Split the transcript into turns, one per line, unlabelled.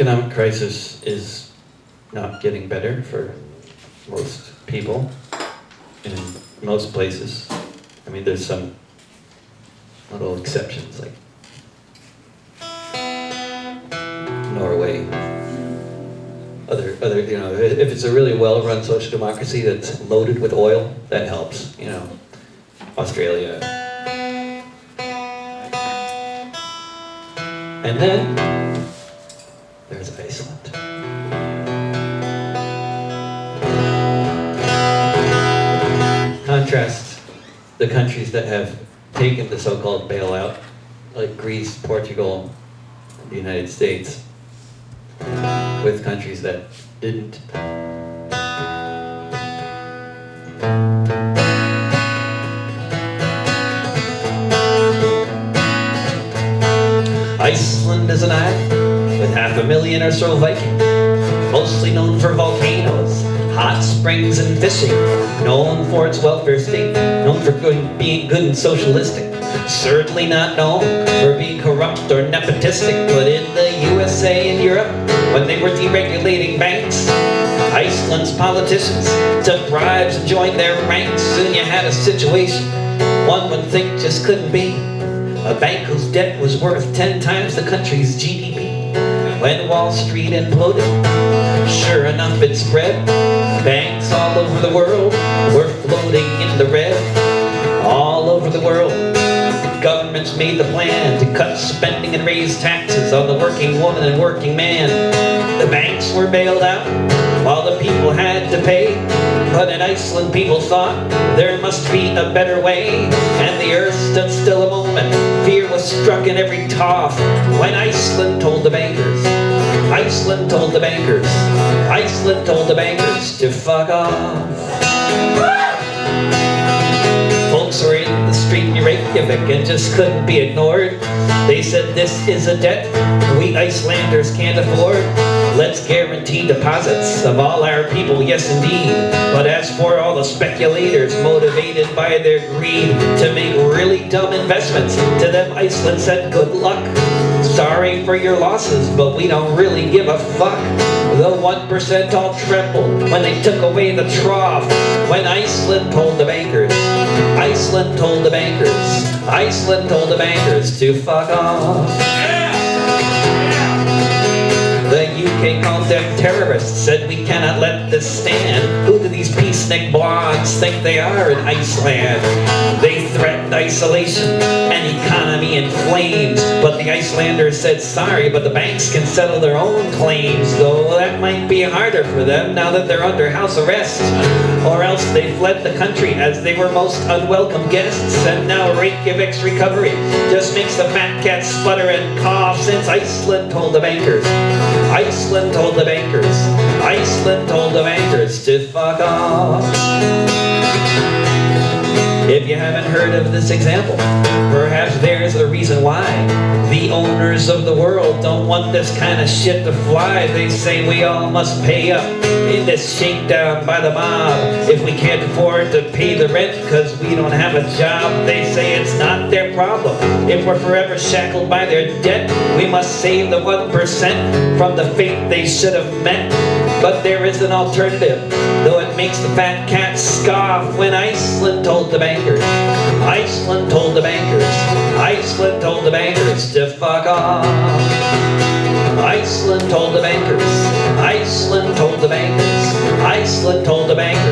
economic crisis is not getting better for most people in most places. I mean, there's some little exceptions like Norway. Other, you know, if it's a really well-run social democracy that's loaded with oil, that helps. You know, Australia. And then there's Iceland. Contrast the countries that have taken the so-called bailout, like Greece, Portugal, and the United States, with countries that didn't. Iceland is an island with 500,000 or so Vikings, mostly known for volcanoes, hot springs and fishing, known for its welfare state, known for being good and socialistic, certainly not known for being corrupt or nepotistic. But in the USA and Europe, when they were deregulating banks, Iceland's politicians took bribes and joined their ranks. Soon you had a situation one would think just couldn't be. A bank whose debt was worth 10 times the country's GDP. When Wall Street imploded, sure enough it spread. Banks all over the world were floating in the red. All over the world, governments made the plan to cut spending and raise taxes on the working woman and working man. The banks were bailed out while the people had to pay. But in Iceland people thought there must be a better way. And the earth stood still a moment. Fear was struck in every toff when Iceland told the bankers. Iceland told the bankers. Iceland told the bankers to fuck off. Folks were in the street in Reykjavik and just couldn't be ignored. They said this is a debt we Icelanders can't afford. Let's guarantee deposits of all our people, yes indeed. But as for all the speculators motivated by their greed to make really dumb investments, to them Iceland said good luck. Sorry for your losses, but we don't really give a fuck. The 1% all trembled when they took away the trough. When Iceland told the bankers, Iceland told the bankers, Iceland told the bankers to fuck off. The UK called them terrorists, said we cannot let this stand. Who do these peacenik blogs think they are in Iceland? They threatened isolation and economy in flames. But the Icelanders said sorry, but the banks can settle their own claims. Though that might be harder for them now that they're under house arrest. Or else they fled the country as they were most unwelcome guests. And now Reykjavik's recovery just makes the fat cat sputter and cough, since Iceland told the bankers. Iceland told the bankers. Iceland told the bankers to fuck off. If you haven't heard of this example, perhaps there's a reason why. The owners of the world don't want this kind of shit to fly. They say we all must pay up in this shakedown by the mob. If we can't afford to pay the rent because we don't have a job, they say it's not their problem. If we're forever shackled by their debt, we must save the 1% from the fate they should have met. But there is an alternative, though it makes the fat cat scoff. When Iceland told the bankers, Iceland told the bankers, Iceland told the bankers to fuck off. Iceland told the bankers, Iceland told the bankers, Iceland told the bankers